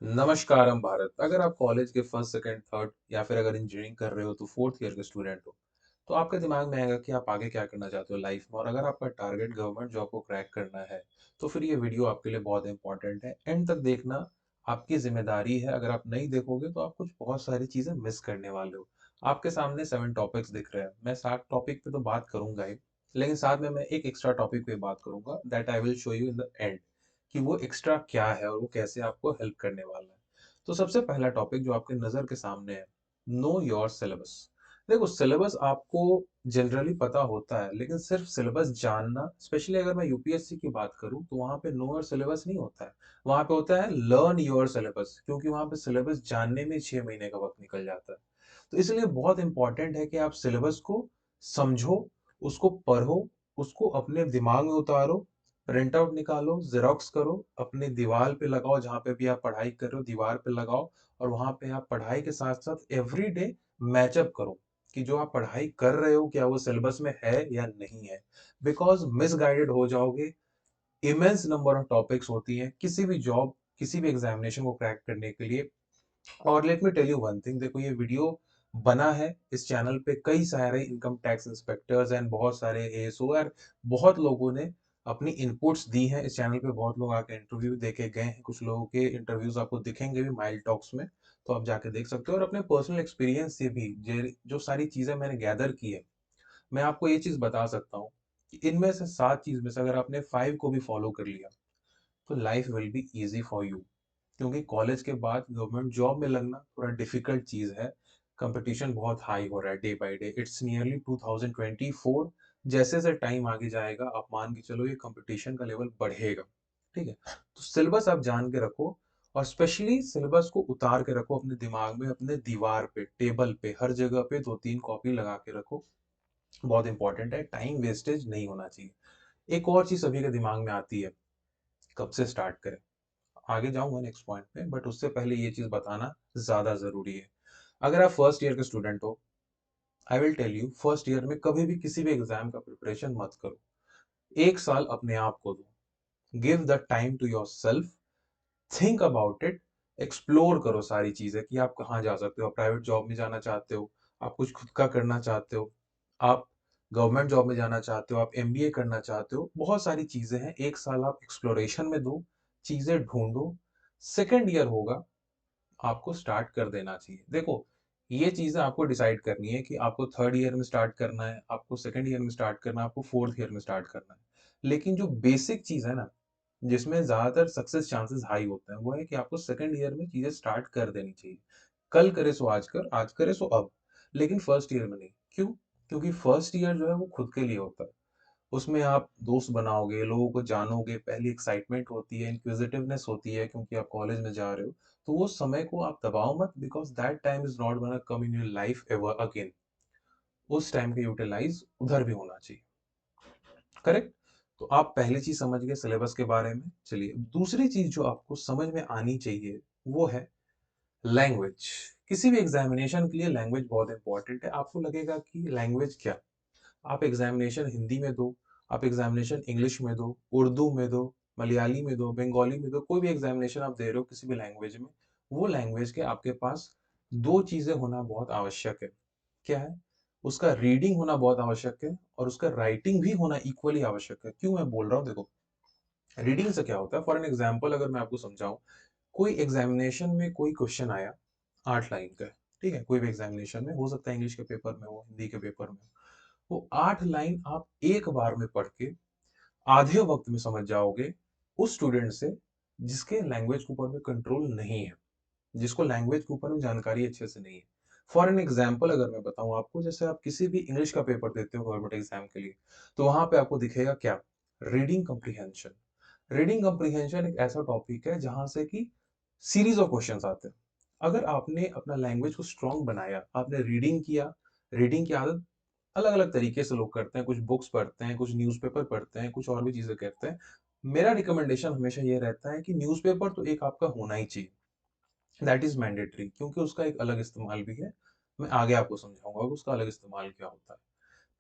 नमस्कारम भारत। अगर आप कॉलेज के फर्स्ट, सेकंड, थर्ड या फिर अगर इंजीनियरिंग कर रहे हो तो फोर्थ ईयर के स्टूडेंट हो, तो आपके दिमाग में आएगा कि आप आगे क्या करना चाहते हो लाइफ में। और अगर आपका टारगेट गवर्नमेंट जॉब को क्रैक करना है, तो फिर ये वीडियो आपके लिए बहुत इंपॉर्टेंट है। एंड तक देखना आपकी जिम्मेदारी है। अगर आप नहीं देखोगे तो आप कुछ बहुत सारी चीजें मिस करने वाले हो। आपके सामने 7 टॉपिक्स दिख रहे हैं। मैं 7 टॉपिक पे तो बात करूंगा ही, लेकिन साथ में मैं एक एक्स्ट्रा टॉपिक पे बात करूंगा that I will show you in the end कि वो एक्स्ट्रा क्या है और वो कैसे आपको हेल्प करने वाला है। तो सबसे पहला टॉपिक जो आपके नज़र के सामने है, नो योर सिलेबस। देखो, सिलेबस आपको जनरली पता होता है, लेकिन सिर्फ सिलेबस जानना, स्पेशली अगर मैं यूपीएससी की बात करूं तो वहां पे नो योर सिलेबस नहीं होता है। वहां पे होता है लर्न योर सिलेबस, क्योंकि वहां पे सिलेबस जानने में 6 महीने का वक्त निकल जाता है। तो इसलिए बहुत इंपॉर्टेंट है कि आप सिलेबस को समझो, उसको पढ़ो, उसको अपने दिमाग में उतारो, प्रिंट आउट निकालो, जेरोक्स करो, अपने दीवार पे लगाओ। जहाँ पे भी आप पढ़ाई कर रहे हो दीवार पे लगाओ, और वहां पे आप पढ़ाई के साथ साथ एवरी डे मैचअप करो कि जो आप पढ़ाई कर रहे हो क्या वो सिलेबस में है या नहीं है। बिकॉज मिसगाइडेड हो जाओगे। इमेंस नंबर ऑफ टॉपिक्स होती हैं किसी भी जॉब, किसी भी एग्जामिनेशन को क्रैक करने के लिए। और let me tell you one thing, देखो ये वीडियो बना है इस चैनल पे कई सारे इनकम टैक्स इंस्पेक्टर्स एंड बहुत सारे एएसओ और बहुत लोगों ने अपनी इनपुट्स दी हैं इस चैनल पे। बहुत लोग आके इंटरव्यू दे के गए हैं, कुछ लोगों के इंटरव्यूज आपको दिखेंगे भी माइल टॉक्स में, तो आप जाके देख सकते हो। और अपने पर्सनल एक्सपीरियंस से भी जो सारी चीजें मैंने गैदर की है, मैं आपको ये चीज बता सकता हूँ कि इनमें से 7 चीज में से अगर आपने 5 को भी फॉलो कर लिया तो life will be easy for you. क्योंकि कॉलेज के बाद गवर्नमेंट जॉब में लगना थोड़ा डिफिकल्ट चीज है। कंपटीशन बहुत हाई हो रहा है day by day. It's nearly 2024। जैसे जैसे टाइम आगे जाएगा आप मान के चलो ये कंपटीशन का लेवल बढ़ेगा। ठीक है, तो सिलेबस आप जान के रखो, और स्पेशली सिलेबस को उतार के रखो अपने दिमाग में, अपने दीवार पे, टेबल पे, हर जगह पे 2-3 कॉपी लगा के रखो। बहुत इंपॉर्टेंट है, टाइम वेस्टेज नहीं होना चाहिए। एक और चीज सभी के दिमाग में आती है, कब से स्टार्ट करें। आगे जाऊंगा नेक्स्ट पॉइंट पे, बट उससे पहले ये चीज बताना ज्यादा जरूरी है। अगर आप फर्स्ट ईयर के स्टूडेंट हो, I will tell you, first year में कभी भी किसी भी एग्जाम का प्रिपरेशन मत करो। 1 साल अपने आप को दो। Give the time to yourself, think about it, explore करो सारी चीजें कि आप कहाँ जा सकते हो। आप प्राइवेट जॉब में जाना चाहते हो, आप कुछ खुद का करना चाहते हो, आप गवर्नमेंट जॉब में जाना चाहते हो, आप एमबीए करना चाहते हो, बहुत सारी चीजें हैं। 1 साल आप एक्सप्लोरेशन में दो, चीजें ढूंढो। सेकेंड ईयर होगा, आपको स्टार्ट कर देना चाहिए। देखो, ये चीजें आपको डिसाइड करनी है कि आपको थर्ड ईयर में स्टार्ट करना है, आपको सेकेंड ईयर में स्टार्ट करना है, आपको फोर्थ ईयर में स्टार्ट करना है। लेकिन जो बेसिक चीज है ना, जिसमें ज्यादातर सक्सेस चांसेस हाई होते हैं, वो है कि आपको सेकेंड ईयर में चीजें स्टार्ट कर देनी चाहिए। कल करे सो आज कर, आज करे सो अब, लेकिन फर्स्ट ईयर में नहीं। क्यों? क्योंकि फर्स्ट ईयर जो है वो खुद के लिए होता है। उसमें आप दोस्त बनाओगे, लोगों को जानोगे, पहली एक्साइटमेंट होती है, इंक्विजिटिवनेस होती है, क्योंकि आप कॉलेज में जा रहे हो। तो वो समय को आप दबाओ मत, because that time is not gonna come in your life ever again. उस टाइम का यूटिलाइज उधर भी होना चाहिए। करेक्ट? तो आप पहली चीज समझ गए सिलेबस के बारे में। चलिए, दूसरी चीज जो आपको समझ में आनी चाहिए वो है लैंग्वेज। किसी भी एग्जामिनेशन के लिए लैंग्वेज बहुत इंपॉर्टेंट है। आपको लगेगा कि लैंग्वेज क्या, आप एग्जामिनेशन हिंदी में दो, आप एग्जामिनेशन इंग्लिश में दो, उर्दू में दो, मलयाली में दो, बंगाली में दो, कोई भी एग्जामिनेशन आप दे रहे हो किसी भी लैंग्वेज में, वो लैंग्वेज के आपके पास दो चीजें होना बहुत आवश्यक है। क्या है? उसका रीडिंग होना बहुत आवश्यक है, और उसका राइटिंग भी होना इक्वली आवश्यक है। क्यों मैं बोल रहा हूँ? देखो, रीडिंग से क्या होता है, फॉर एन एग्जाम्पल अगर मैं आपको समझाऊं, कोई एग्जामिनेशन में कोई क्वेश्चन आया 8 लाइन का, ठीक है, कोई भी एग्जामिनेशन में हो सकता है, इंग्लिश के पेपर में हो, हिंदी के पेपर में हो, वो 8 लाइन आप एक बार में पढ़ के आधे वक्त में समझ जाओगे उस स्टूडेंट से जिसके लैंग्वेज के ऊपर में कंट्रोल नहीं है, जिसको लैंग्वेज के ऊपर में जानकारी अच्छे से नहीं है। फॉर एन एग्जाम्पल अगर मैं बताऊं आपको, जैसे आप किसी भी इंग्लिश का पेपर देते हो गवर्नमेंट एग्जाम के लिए, तो वहां पे आपको दिखेगा क्या? Reading comprehension. रीडिंग कम्प्रीहेंशन एक ऐसा टॉपिक है जहां से कि सीरीज ऑफ क्वेश्चंस आते हैं। अगर आपने अपना लैंग्वेज को स्ट्रांग बनाया, आपने रीडिंग किया, रीडिंग की आदत अलग अलग तरीके से लोग करते हैं, कुछ बुक्स पढ़ते हैं, कुछ न्यूज़पेपर पढ़ते हैं, कुछ और भी चीजें करते हैं। मेरा रिकमेंडेशन हमेशा ये रहता है कि न्यूज़पेपर तो एक आपका होना ही चाहिए, दैट इज मैंडेटरी, क्योंकि उसका एक अलग इस्तेमाल भी है। मैं आगे आपको समझाऊंगा कि उसका अलग इस्तेमाल क्या होता है।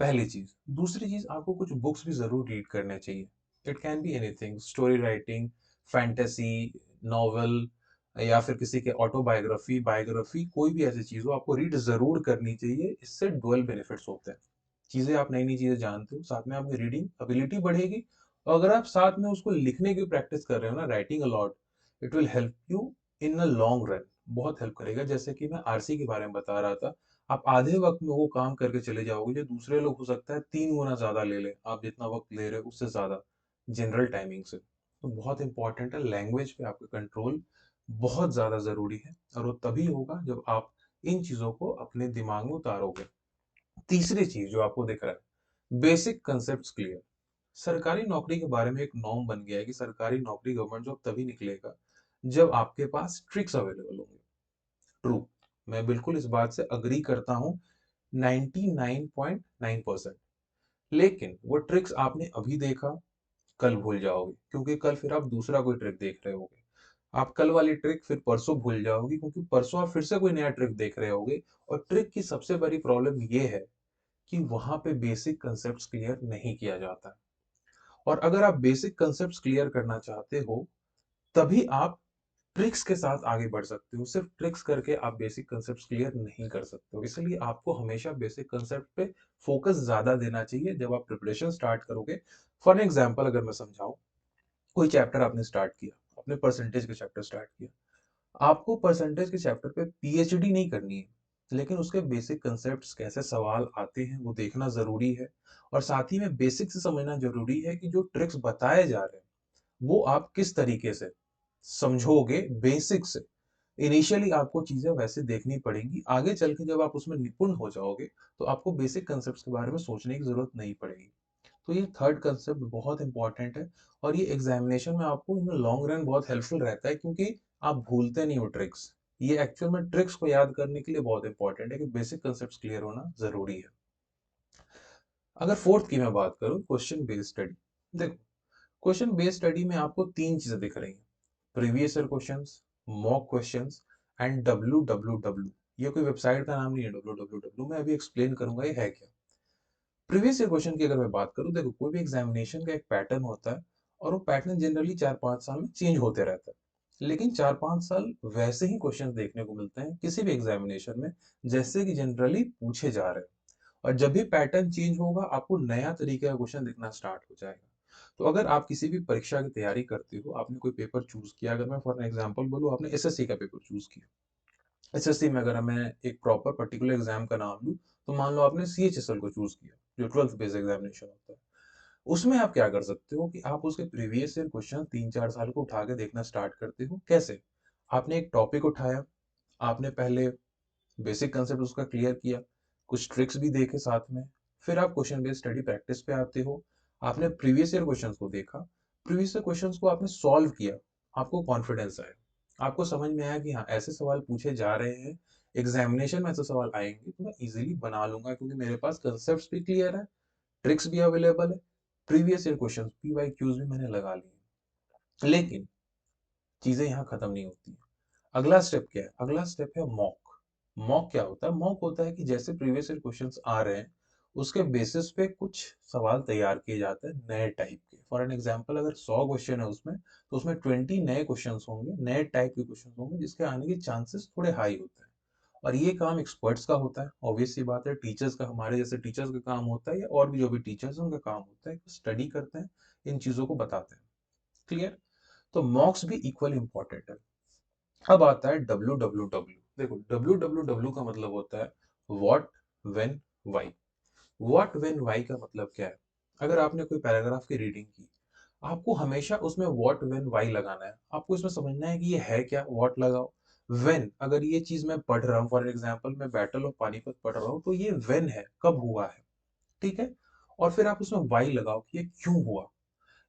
पहली चीज। दूसरी चीज, आपको कुछ बुक्स भी जरूर रीड करने चाहिए। It can be anything, story writing, fantasy, novel, या फिर किसी के ऑटोबायोग्राफी, बायोग्राफी, कोई भी ऐसी चीज़ हो आपको रीड ज़रूर करनी चाहिए। इससे डुअल बेनिफिट्स होते हैं। चीज़ें आप नई-नई चीज़ें जानते हो, साथ में आपकी रीडिंग एबिलिटी बढ़ेगी और अगर आप साथ में उसको लिखने की प्रैक्टिस कर रहे हो ना, writing a lot, it will help you in a long run. बहुत हेल्प करेगा। जैसे कि मैं आरसी के बारे में बता रहा था, आप आधे वक़्त में वो काम करके चले जाओगे जो दूसरे लोग हो सकता है 3 गुना ज़्यादा ले लें, आप जितना वक़्त ले रहे हो उससे ज़्यादा, जनरल टाइमिंग से। तो बहुत इम्पोर्टेंट है, लैंग्वेज पे आपका कंट्रोल बहुत ज़्यादा ज़रूरी है और वो तभी होगा जब आप इन चीज़ों को अपने दिमाग में उतारोगे। तीसरी चीज़ जो आपको दिख रहा है, बेसिक कांसेप्ट्स क्लियर। सरकारी नौकरी के बारे में एक नॉर्म बन गया है कि सरकारी नौकरी, गवर्नमेंट जॉब तभी निकलेगा जब आपके पास ट्रिक्स अवेलेबल होंगे। ट्रू, मैं बिल्कुल इस बात से अग्री करता हूँ 99.9%। लेकिन वो ट्रिक्स आपने अभी देखा, कल भूल जाओगे क्योंकि कल फिर आप दूसरा कोई ट्रिक देख रहे होगे। आप कल वाली ट्रिक फिर परसों भूल जाओगे क्योंकि परसों आप फिर से कोई नया ट्रिक देख रहे होगे। और ट्रिक की सबसे बड़ी प्रॉब्लम ये है कि वहां पे बेसिक कंसेप्ट्स क्लियर नहीं किया जाता है। और अगर आप बेसिक कंसेप्ट्स क्लियर करना चाहते हो तभी आप ट्रिक्स के साथ आगे बढ़ सकते हो। सिर्फ ट्रिक्स करके आप बेसिक कंसेप्ट्स क्लियर नहीं कर सकते हो। इसलिए आपको हमेशा बेसिक कंसेप्ट पे फोकस ज्यादा देना चाहिए जब आप प्रिपरेशन स्टार्ट करोगे। फॉर एग्जाम्पल अगर मैं समझाऊं, कोई चैप्टर आपने स्टार्ट किया, आपने परसेंटेज का चैप्टर स्टार्ट किया, आपको परसेंटेज के चैप्टर पे पीएचडी नहीं करनी है, लेकिन उसके बेसिक कंसेप्ट्स, कैसे सवाल आते हैं वो देखना जरूरी है। और साथ ही में बेसिक से समझना जरूरी है कि जो ट्रिक्स बताए जा रहे हैं वो आप किस तरीके से समझोगे बेसिक से। इनिशियली आपको चीजें वैसे देखनी पड़ेंगी, आगे चल के जब आप उसमें निपुण हो जाओगे तो आपको बेसिक कंसेप्ट्स के बारे में सोचने की जरूरत नहीं पड़ेगी। तो ये थर्ड कंसेप्ट बहुत इंपॉर्टेंट है और ये एग्जामिनेशन में आपको इन लॉन्ग रन बहुत हेल्पफुल रहता है क्योंकि आप भूलते नहीं हो ट्रिक्स। ये एक्चुअल में ट्रिक्स को याद करने के लिए बहुत इंपॉर्टेंट है कि बेसिक कंसेप्ट्स क्लियर होना जरूरी है। अगर फोर्थ की मैं बात करूं, क्वेश्चन बेस्ड स्टडी। देखो, क्वेश्चन बेस्ड स्टडी में आपको तीन चीजें दिख रही हैं, previous year questions, mock questions and W. ये कोई वेबसाइट का नाम नहीं है डब्ल्यू। मैं अभी एक्सप्लेन करूंगा ये है क्या। प्रीवियस ईयर क्वेश्चन की अगर मैं बात करूं, देखो कोई भी एग्जामिनेशन का एक पैटर्न होता है और वो पैटर्न जनरली 4-5 साल में चेंज होते रहता है। लेकिन 4-5 साल वैसे ही क्वेश्चन देखने को मिलते हैं किसी भी एग्जामिनेशन में जैसे कि जनरली पूछे जा रहे हैं। और जब भी पैटर्न चेंज होगा आपको नया तरीके का क्वेश्चन दिखना स्टार्ट हो जाएगा। तो अगर आप किसी भी परीक्षा की तैयारी करते हो, आपने कोई पेपर चूज किया, अगर मैं फॉर एग्जांपल बोलूं आपने एसएससी का पेपर चूज किया, एसएससी में अगर मैं एक प्रॉपर पर्टिकुलर एग्जाम का नाम लूं, तो मान लो आपने सीएचएसएल को चूज किया जो 12th बेस एग्जामिनेशन होता है। उसमें आप क्या कर सकते हो कि आप उसके प्रीवियस ईयर क्वेश्चन 3-4 साल को उठा के देखना स्टार्ट करते हो। कैसे? आपने एक टॉपिक उठाया, आपने पहले बेसिक कंसेप्ट उसका क्लियर किया, कुछ ट्रिक्स भी देखे साथ में, फिर आप क्वेश्चन बेस्ड स्टडी प्रैक्टिस पे आते हो। आपने प्रीवियस ईयर क्वेश्चंस को देखा, प्रीवियस ईयर क्वेश्चंस को आपने सॉल्व किया, आपको कॉन्फिडेंस आया, आपको समझ में आया कि हाँ ऐसे सवाल पूछे जा रहे हैं, एग्जामिनेशन में ऐसे सवाल आएंगे तो मैं इजीली बना लूंगा क्योंकि मेरे पास कंसेप्ट भी क्लियर है, ट्रिक्स भी अवेलेबल है, प्रीवियस ईयर क्वेश्चन पीवाईक्यूज भी मैंने लगा लिए। लेकिन चीजें यहाँ खत्म नहीं होती। अगला स्टेप क्या है? अगला स्टेप है मॉक। मॉक क्या होता है? मॉक होता है कि जैसे प्रीवियस ईयर क्वेश्चंस आ रहे हैं उसके बेसिस पे कुछ सवाल तैयार किए जाते हैं नए टाइप के। फॉर एन एग्जांपल अगर 100 क्वेश्चन है उसमें, तो उसमें 20 नए क्वेश्चंस होंगे, नए टाइप के क्वेश्चंस होंगे जिसके आने के चांसेस थोड़े हाई होते हैं। और ये काम एक्सपर्ट्स का होता है, ऑब्वियस सी बात है। टीचर्स का, हमारे जैसे टीचर्स का काम होता है या और भी जो भी टीचर्स हैं उनका काम होता है, स्टडी करते हैं, इन चीजों को बताते हैं। क्लियर? तो मॉक्स भी इक्वल इंपॉर्टेंट है। अब आता है डब्ल्यू। देखो डब्ल्यू का मतलब होता है what, when, why. What, when, why का मतलब क्या है? अगर आपने कोई पैराग्राफ की रीडिंग की, आपको हमेशा उसमें व्हाट, व्हेन, व्हाई लगाना है। आपको इसमें समझना है कि ये है क्या, व्हाट लगाओ। व्हेन, अगर ये चीज मैं पढ़ रहा हूँ, फॉर एग्जाम्पल मैं बैटल ऑफ पानीपत पढ़ रहा हूँ, तो ये व्हेन है, कब हुआ है। ठीक है? और फिर आप उसमें व्हाई लगाओ कि ये क्यों हुआ,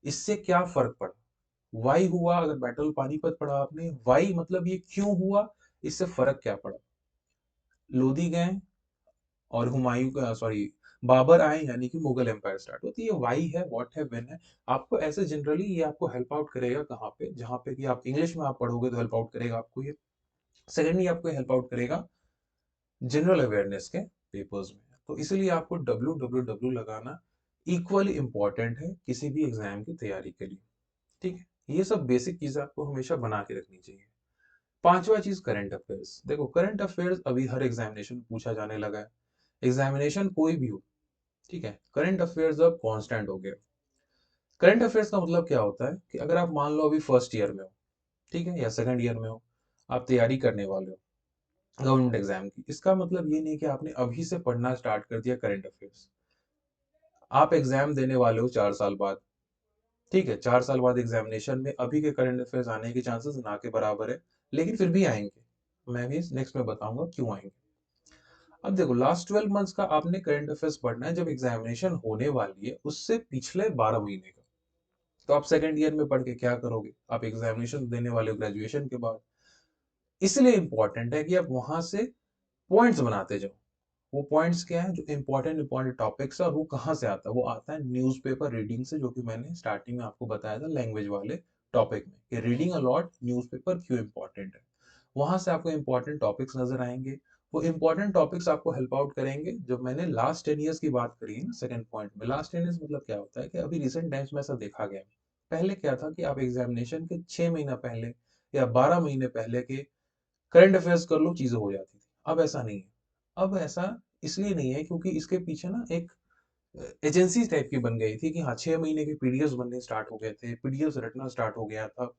इससे क्या फर्क पड़ा। वाई हुआ, अगर बैटल पानीपत पढ़ा आपने, वाई मतलब ये क्यों हुआ, इससे फर्क क्या पड़ा। लोधी गए और हुमायूं का, सॉरी, बाबर आए यानी कि मुगल एम्पायर स्टार्ट होती है। ये वाई है, व्हाट है, व्हेन है। आपको ऐसे जनरली ये आपको हेल्प आउट करेगा कहाँ पे, जहाँ पे कि आप इंग्लिश में आप पढ़ोगे तो हेल्प आउट करेगा आपको ये। सेकेंडली आपको हेल्प आउट करेगा जनरल अवेयरनेस के पेपर्स में। तो इसलिए आपको डब्ल्यू लगाना इक्वली इंपॉर्टेंट है किसी भी एग्जाम की तैयारी के लिए। ठीक है? ये सब बेसिक चीजें आपको हमेशा बना के रखनी चाहिए। पांचवा चीज करंट अफेयर्स। देखो करंट अफेयर्स अभी हर एग्जामिनेशन पूछा जाने लगा है, एग्जामिनेशन कोई भी हो, ठीक है, करंट अफेयर्स अब कांस्टेंट हो गया। करंट अफेयर्स का मतलब क्या होता है कि अगर आप मान लो अभी फर्स्ट ईयर में हो, ठीक है, या सेकंड ईयर में हो, आप तैयारी करने वाले हो गवर्नमेंट एग्जाम की, इसका मतलब ये नहीं कि आपने अभी से पढ़ना स्टार्ट कर दिया करंट अफेयर्स। आप एग्जाम देने वाले हो 4 साल बाद, ठीक है, 4 साल बाद एग्जामिनेशन में अभी के करंट अफेयर्स आने के चांसेस ना के बराबर है, लेकिन फिर भी आएंगे। मैं भी नेक्स्ट में बताऊंगा क्यों आएंगे। अब देखो लास्ट 12 मंथ्स का आपने करंट अफेयर्स पढ़ना है जब एग्जामिनेशन होने वाली है उससे पिछले 12 महीने का। तो आप सेकंड ईयर में पढ़ के क्या करोगे, आप एग्जामिनेशन देने वाले हो ग्रेजुएशन के बाद। इसलिए इंपॉर्टेंट है कि आप वहां से पॉइंट्स बनाते जाओ। वो पॉइंट्स क्या है, जो इंपॉर्टेंट इंपॉर्टेंट टॉपिक्स है, और वो कहाँ से आता है, वो आता है न्यूज़पेपर रीडिंग से, जो कि मैंने स्टार्टिंग में आपको बताया था लैंग्वेज वाले टॉपिक में कि रीडिंग अलॉट न्यूज़पेपर क्यों इंपॉर्टेंट है। वहां से आपको इंपॉर्टेंट टॉपिक्स नजर आएंगे। वो इंपॉर्टेंट टॉपिक्स आपको हेल्प आउट करेंगे। जब मैंने लास्ट 10 ईयर्स की बात करी है ना सेकंड पॉइंट में, लास्ट 10 ईयर्स मतलब क्या होता है कि अभी रिसेंट टाइम्स में ऐसा देखा गया है। पहले क्या था कि आप एग्जामिनेशन के 6 महीना पहले या 12 महीने पहले के करंट अफेयर्स कर लो, चीजें हो जाती थी। अब ऐसा नहीं है। अब ऐसा इसलिए नहीं है क्योंकि इसके पीछे ना एक एजेंसी टाइप की बन गई थी कि हाँ 6 महीने के पीडीएफ बनने स्टार्ट हो गए थे, पीडीएफ रटना स्टार्ट हो गया था।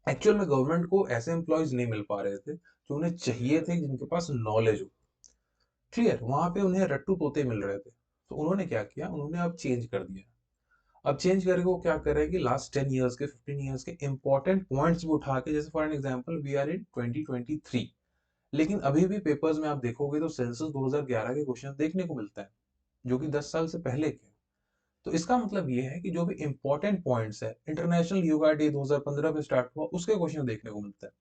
एक्चुअल में गवर्नमेंट को ऐसे एम्प्लॉयज नहीं मिल पा रहे थे जो उन्हें चाहिए थे, जिनके पास नॉलेज हो। क्लियर, वहां पे उन्हें रट्टू तोते मिल रहे थे। तो उन्होंने क्या किया, उन्होंने अब चेंज कर दिया। अब चेंज करके वो क्या कर रहे हैं कि लास्ट 10 ईयर्स के 15 ईयर्स के इंपॉर्टेंट पॉइंट्स भी उठा के, जैसे for an example we are in 2023, लेकिन अभी भी पेपर्स में आप देखोगे तो सेंसस 2011 के क्वेश्चन देखने को मिलता है, जो कि 10 साल से पहले के। तो इसका मतलब ये है कि जो भी इंपॉर्टेंट पॉइंट्स है, इंटरनेशनल योगा डे 2015 में स्टार्ट हुआ, उसके क्वेश्चन देखने को मिलता है।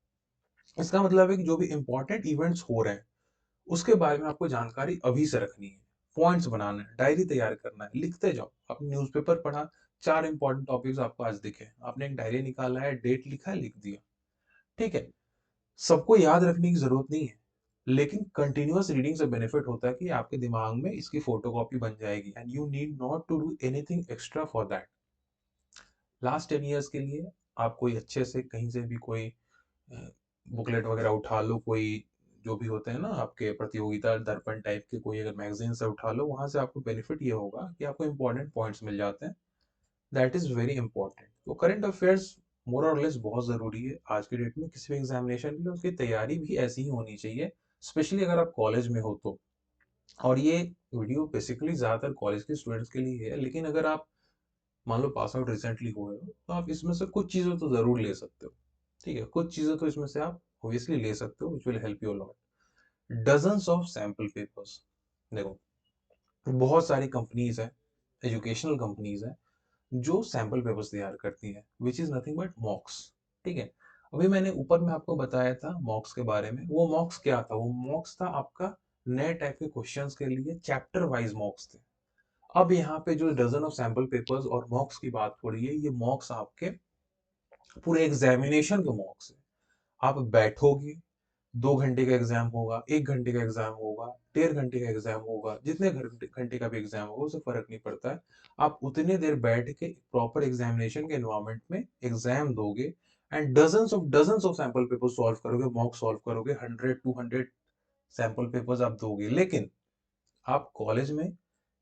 इसका मतलब है कि जो भी इंपॉर्टेंट इवेंट्स हो रहे हैं उसके बारे में आपको जानकारी अभी से रखनी है, पॉइंट्स बनाना है, डायरी तैयार करना है, लिखते जाओ। आपने न्यूज़पेपर पढ़ा, 4 इंपॉर्टेंट टॉपिक्स आपको आज दिखे, आपने एक डायरी निकाला है, डेट लिखा है, लिख दिया, ठीक है। सबको याद रखने की जरूरत नहीं है, लेकिन कंटिन्यूअस रीडिंग से बेनिफिट होता है कि आपके दिमाग में इसकी फोटोकॉपी बन जाएगी, and you need not to do anything extra for that. Last 10 years के लिए आप कोई अच्छे से कहीं से भी कोई बुकलेट वगैरह उठा लो, कोई जो भी होते हैं ना आपके प्रतियोगिता दर्पण टाइप के, कोई अगर मैगजीन से उठा लो, वहां से आपको बेनिफिट ये होगा कि आपको इंपॉर्टेंट पॉइंट्स मिल जाते हैं। That is very important. तो करंट अफेयर्स मोर और लेस बहुत जरूरी है आज के डेट में किसी भी एग्जामिनेशन के लिए, उसकी तैयारी भी ऐसी ही होनी चाहिए, स्पेशली अगर आप कॉलेज में हो तो। और ये वीडियो बेसिकली ज्यादातर कॉलेज के स्टूडेंट्स के लिए है, लेकिन अगर आप मान लो पास आउट रिसेंटली हुए हो तो आप इसमें से कुछ चीजें तो जरूर ले सकते हो, ठीक है, कुछ चीजें तो इसमें से आप ऑब्वियसली ले सकते हो, which will help you lot. Dozens of sample papers. देखो बहुत सारी कंपनीज है, एजुकेशनल कंपनीज है, जो सैंपल पेपर्स तैयार करती है, विच इज नथिंग बट मॉक्स, ठीक है। अभी मैंने ऊपर में आपको बताया था मॉक्स के बारे में। वो मॉक्स क्या था, वो मॉक्स था आपका नए टाइप के क्वेश्चंस के लिए चैप्टर वाइज मॉक्स थे। अब यहाँ पे जो डजन ऑफ सैंपल पेपर्स और मॉक्स की बात हो रही है, ये मॉक्स आपके पूरे एग्जामिनेशन के मॉक्स है। आप बैठोगे, 2 घंटे का एग्जाम होगा, 1 घंटे का एग्जाम होगा, 1.5 घंटे का एग्जाम होगा, जितने घंटे घंटे का भी एग्जाम होगा उसे फर्क नहीं पड़ता है। आप उतने देर बैठ के प्रॉपर एग्जामिनेशन के एनवायरमेंट में एग्जाम दोगे, and dozens of sample paper solve करोगे, मॉक सॉल्व करोगे, 100 200 सैंपल पेपर्स आप दोगे। लेकिन आप कॉलेज में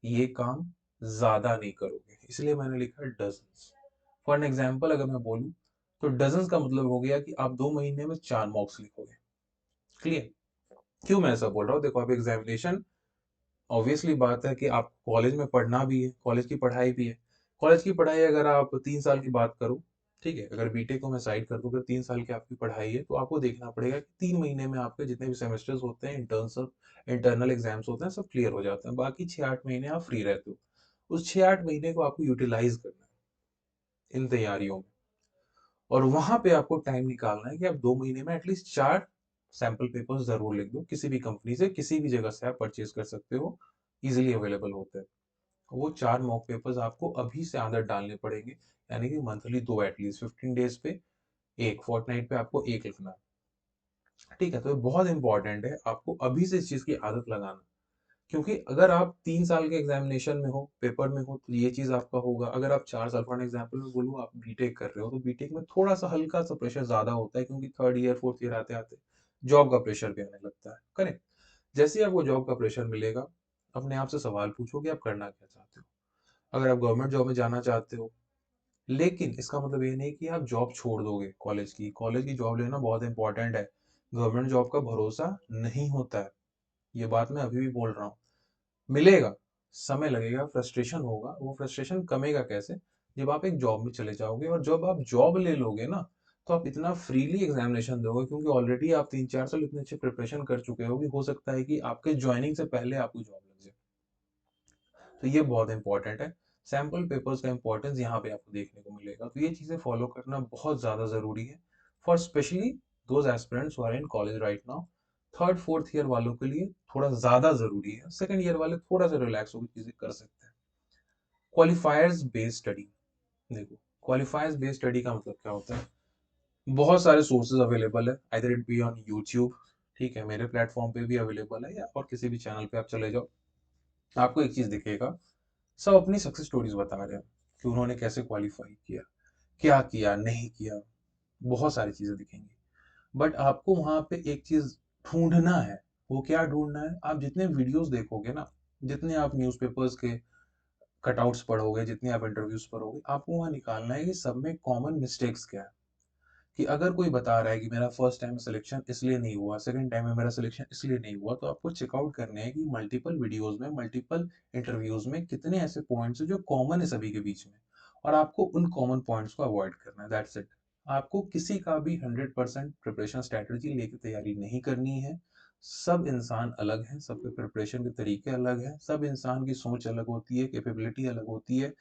ये काम ज्यादा नहीं करोगे, इसलिए मैंने लिखा डजन्स। फॉर एन एग्जाम्पल अगर मैं बोलूं तो डजन्स का मतलब हो गया कि आप 2 महीने में 4 मॉक्स लिखोगे। क्लियर। क्यों मैं ऐसा बोल रहा हूँ, देखो आप एग्जामिनेशन, ऑब्वियसली बात है कि आप कॉलेज में पढ़ना भी है, कॉलेज की पढ़ाई भी है। कॉलेज की पढ़ाई अगर आप 3 साल की बात करो, ठीक है, अगर बीटेक को मैं साइड कर दूं, अगर 3 साल की आपकी पढ़ाई है तो आपको देखना पड़ेगा कि 3 महीने में आपके जितने भी सेमेस्टर्स होते हैं, इंटरनल एग्जाम्स होते हैं, सब क्लियर हो जाते हैं। बाकी 6-8 महीने आप फ्री रहते हो। उस 6-8 महीने को आपको यूटिलाइज करना है इन तैयारियों में, और वहां पे आपको टाइम निकालना है कि आप 2 महीने में एटलीस्ट 4 सैंपल पेपर्स जरूर लिख दो। किसी भी कंपनी से, किसी भी जगह से आप परचेज कर सकते हो, इजिली अवेलेबल होते हैं। वो 4 मॉक पेपर्स आपको अभी से आदत डालने पड़ेंगे, यानी कि मंथली 2, एटलीस्ट 15 डेज पे एक, फोर्टनाइट पे आपको एक लिखना है, ठीक है। तो ये बहुत इंपॉर्टेंट है आपको अभी से इस चीज की आदत लगाना, क्योंकि अगर आप 3 साल के एग्जामिनेशन में हो, पेपर में हो, तो ये चीज़ आपका होगा। अगर आप 4 साल, फॉर एग्जाम्पल मैं बोलूँ आप बीटेक कर रहे हो, तो बीटेक में थोड़ा-सा हल्का-सा प्रेशर ज़्यादा होता है क्योंकि 3rd ईयर, 4th ईयर आते-आते जॉब का प्रेशर भी आने लगता है, करेक्ट? जैसे ही आपको जॉब का प्रेशर मिलेगा, अपने आप से सवाल पूछो कि आप करना क्या चाहते हो? अगर आप गवर्नमेंट जॉब में जाना चाहते हो, लेकिन इसका मतलब ये नहीं कि आप जॉब छोड़ दोगे कॉलेज की। कॉलेज की जॉब लेना बहुत इंपॉर्टेंट है। गवर्नमेंट जॉब का भरोसा नहीं होता है। ये बात मैं अभी भी बोल रहा हूँ। मिलेगा, समय लगेगा, फ्रस्ट्रेशन होगा, वो फ्रस्ट्रेशन कमेगा कैसे? जब आप एक जॉब में चले जाओगे और जब आप जॉब ले लोगे ना, तो आप इतना फ्रीली एग्जामिनेशन दोगे क्योंकि ऑलरेडी आप 3-4 साल इतने अच्छे प्रिपरेशन कर चुके हो कि हो सकता है कि आपके जॉइनिंग से पहले आपको जॉब लग जाए। तो ये बहुत इंपॉर्टेंट है। सैंपल पेपर्स का इंपॉर्टेंस यहाँ पे आपको देखने को मिलेगा। तो ये चीज़ें फॉलो करना बहुत ज़्यादा ज़रूरी है for specially those aspirants who are in college right now. 3rd 4th year वालों के लिए थोड़ा ज़्यादा ज़रूरी है। 2nd ईयर वाले थोड़ा सा रिलैक्स होकर चीज़ें कर सकते हैं। क्वालिफायर्स बेस्ड स्टडी, देखो क्वालिफायर्स बेस्ड स्टडी का मतलब क्या होता है? बहुत सारे सोर्सेज अवेलेबल है, either it be on YouTube, ठीक है, मेरे प्लेटफॉर्म पे भी अवेलेबल है, या और किसी भी चैनल पे आप चले जाओ, आपको एक चीज दिखेगा, सब अपनी सक्सेस स्टोरीज बता रहे हैं कि उन्होंने कैसे क्वालिफाई किया, क्या किया, नहीं किया, बहुत सारी चीजें दिखेंगी। बट आपको वहां पे एक चीज ढूंढना है। वो क्या ढूंढना है? आप जितने वीडियोस देखोगे ना, जितने आप न्यूज़पेपर्स के कटआउट्स पढ़ोगे, जितने आप इंटरव्यूज पढ़ोगे, आपको वहां निकालना है कि सब में कॉमन मिस्टेक्स क्या है। कि अगर कोई बता रहा है कि मेरा फर्स्ट टाइम सिलेक्शन इसलिए नहीं हुआ, सेकंड टाइम में मेरा सिलेक्शन इसलिए नहीं हुआ, तो आपको चेकआउट करने हैं कि मल्टीपल वीडियोस में, मल्टीपल इंटरव्यूज में कितने ऐसे पॉइंट्स हैं जो कॉमन है सभी के बीच में, और आपको उन कॉमन पॉइंट्स को अवॉइड करना है। That's it. आपको किसी का भी 100% प्रिपरेशन स्ट्रेटजी लेके तैयारी नहीं करनी है। सब इंसान अलग हैं, सबके प्रिपरेशन के तरीके अलग हैं, सब इंसान की सोच अलग होती है, कैपेबिलिटी अलग होती है।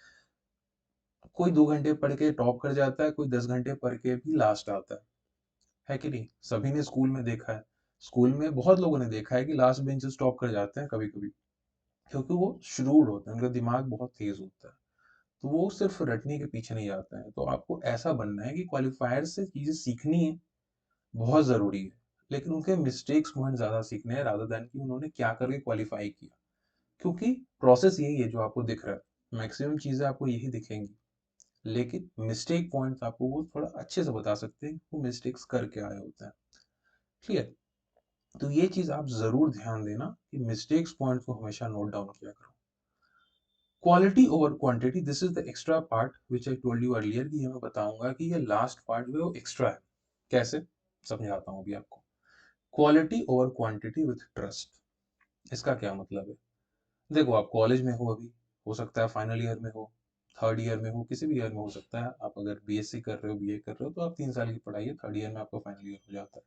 कोई 2 घंटे पढ़ के टॉप कर जाता है, कोई 10 घंटे पढ़ के भी लास्ट आता है कि नहीं? सभी ने स्कूल में देखा है। स्कूल में बहुत लोगों ने देखा है कि लास्ट बेंचेस टॉप कर जाते हैं कभी-कभी, क्योंकि वो shrewd होते हैं, उनका दिमाग बहुत तेज होता है। तो वो सिर्फ रटने के पीछे नहीं जाते हैं। तो आपको ऐसा बनना है कि क्वालिफायर से चीजें सीखनी है, बहुत जरूरी है, लेकिन उनके मिस्टेक्स पॉइंट ज्यादा सीखने हैं रादर देन कि उन्होंने क्या करके क्वालिफाई किया। क्योंकि प्रोसेस यही है जो आपको दिख रहा है, मैक्सिमम चीजें आपको यही दिखेंगी, लेकिन मिस्टेक पॉइंट्स आपको वो थोड़ा अच्छे से बता सकते हैं, वो मिस्टेक्स करके आए होते हैं। क्लियर? तो ये चीज आप जरूर ध्यान देना कि मिस्टेक्स पॉइंट को हमेशा नोट डाउन किया करो। Quality over quantity, this is the extra part which I told you earlier, कि ये मैं बताऊंगा कि ये लास्ट पार्ट जो है वो एक्स्ट्रा है। कैसे? समझाता हूँ अभी आपको। Quality over quantity with trust, इसका क्या मतलब है? देखो आप कॉलेज में हो अभी, हो सकता है फाइनल ईयर में हो, 3rd ईयर में हो, किसी भी ईयर में हो सकता है। आप अगर बीएससी कर रहे हो, बीए कर रहे हो, तो आप 3 साल की पढ़ाई है, 3rd ईयर में आपका फाइनल ईयर हो जाता है।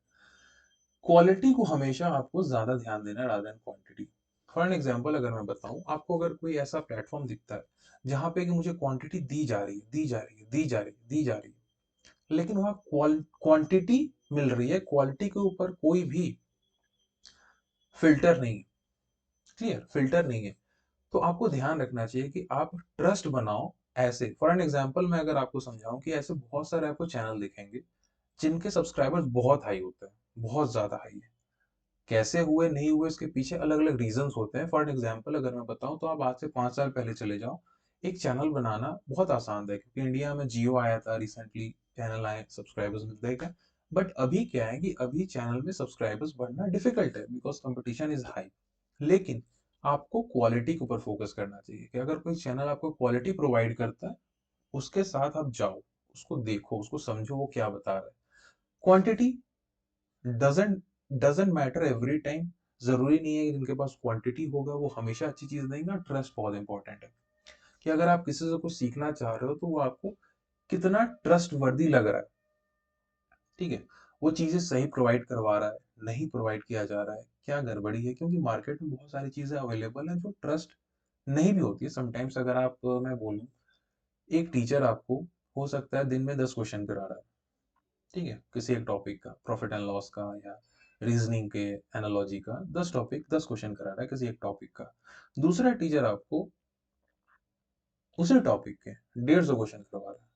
क्वालिटी को हमेशा आपको ज्यादा ध्यान देना है rather than quantity. For an example अगर मैं बताऊं आपको, अगर कोई ऐसा प्लेटफॉर्म दिखता है जहां पे कि मुझे क्वांटिटी दी जा रही है, दी जा रही है, दी जा रही है, दी जा रही है, लेकिन वहां क्वांटिटी मिल रही है, क्वालिटी के ऊपर कोई भी फिल्टर नहीं है। क्लियर? फिल्टर नहीं है। तो आपको ध्यान रखना चाहिए कि आप ट्रस्ट बनाओ। ऐसे फॉर एन एग्जांपल मैं अगर आपको समझाऊं कि ऐसे बहुत सारे आपको चैनल दिखेंगे जिनके सब्सक्राइबर्स बहुत हाई होते हैं, बहुत ज्यादा हाई है। कैसे हुए, नहीं हुए, इसके पीछे अलग अलग रीजंस होते हैं। फॉर एग्जाम्पल अगर मैं बताऊं तो आप आज से 5 साल पहले चले जाओ, एक चैनल बनाना बहुत आसान था क्योंकि इंडिया में जियो आया था रिसेंटली, चैनल आए, सब्सक्राइबर्स मिलते थे। बट अभी क्या है कि अभी चैनल में सब्सक्राइबर्स बढ़ना डिफिकल्ट है बिकॉज कंपटीशन इज हाई। लेकिन आपको क्वालिटी के ऊपर फोकस करना चाहिए कि अगर कोई चैनल आपको क्वालिटी प्रोवाइड करता है, उसके साथ आप जाओ, उसको देखो, उसको समझो वो क्या बता रहा है। Quantity doesn't doesn't matter every time. जरूरी नहीं है कि जिनके पास क्वांटिटी होगा वो हमेशा अच्छी चीज देंगे। ट्रस्ट बहुत इंपॉर्टेंट है कि अगर आप किसी से कुछ सीखना चाह रहे हो तो वो आपको कितना ट्रस्ट वर्दी लग रहा है, ठीक है, वो चीजें सही प्रोवाइड करवा रहा है, नहीं प्रोवाइड किया जा रहा है, क्या गड़बड़ी है। क्योंकि मार्केट में बहुत सारी चीजें अवेलेबल हैं जो ट्रस्ट नहीं भी होती है समटाइम्स। अगर आप मैं बोलूँ, एक टीचर आपको हो सकता है दिन में 10 क्वेश्चन करा रहा है, ठीक है, किसी एक टॉपिक का, प्रॉफिट एंड लॉस का या रीजनिंग के, एनालॉजी का, 10 क्वेश्चन करा रहा है किसी एक टॉपिक का। दूसरा टीचर आपको उसी टॉपिक के 150 क्वेश्चन करवा रहा है।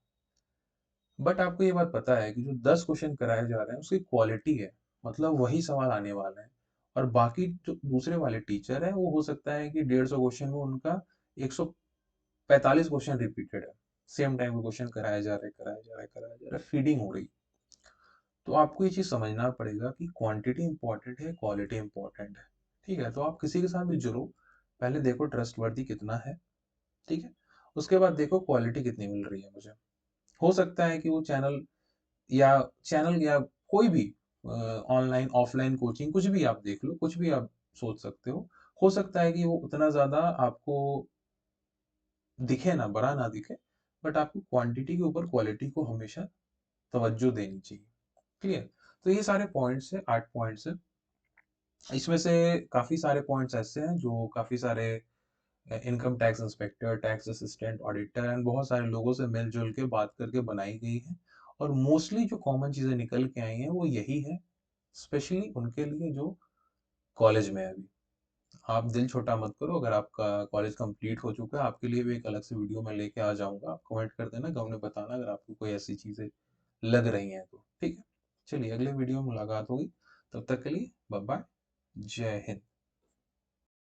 बट आपको ये बात पता है कि जो 10 क्वेश्चन कराए जा रहे हैं उसकी क्वालिटी है, मतलब वही सवाल आने वाले हैं, और बाकी जो दूसरे वाले टीचर हैं वो हो सकता है कि 150 क्वेश्चन में उनका 145 क्वेश्चन रिपीटेड है, सेम टाइम पे क्वेश्चन कराया जा रहा है, कराया जा रहा है, कराया जा रहा है, फीडिंग हो रही। तो आपको ये चीज समझना पड़ेगा कि क्वांटिटी इंपॉर्टेंट है, क्वालिटी इंपॉर्टेंट है। ठीक है, तो आप किसी के साथ भी जुड़ो, पहले देखो ट्रस्टवर्दी कितना है। ठीक है, उसके बाद देखो क्वालिटी कितनी मिल रही है मुझे। हो सकता है कि वो या चैनल या कोई भी ऑनलाइन ऑफलाइन कोचिंग कुछ भी आप देख लो, कुछ भी आप सोच सकते हो सकता है कि वो उतना ज्यादा आपको दिखे ना, बड़ा ना दिखे, बट आपको क्वांटिटी के ऊपर क्वालिटी को हमेशा तवज्जो देनी चाहिए। क्लियर? तो ये सारे पॉइंट्स है, 8 पॉइंट्स है। इसमें से काफी सारे पॉइंट्स ऐसे हैं जो काफी सारे income tax inspector, tax assistant, auditor and बहुत सारे लोगों से मिलजुल के बात करके बनाई गई है। और मोस्टली जो कॉमन चीजें निकल के आई हैं वो यही है, स्पेशली उनके लिए जो कॉलेज में है अभी। आप दिल छोटा मत करो, अगर आपका कॉलेज कंप्लीट हो चुका है, आपके लिए भी एक अलग से वीडियो मैं लेके आ जाऊंगा, आप कमेंट कर देना, गम में बताना अगर आपको कोई ऐसी चीजें लग रही हैं तो। ठीक है, चलिए अगले वीडियो में मुलाकात होगी, तब तक के लिए बाय बाय, जय हिंद।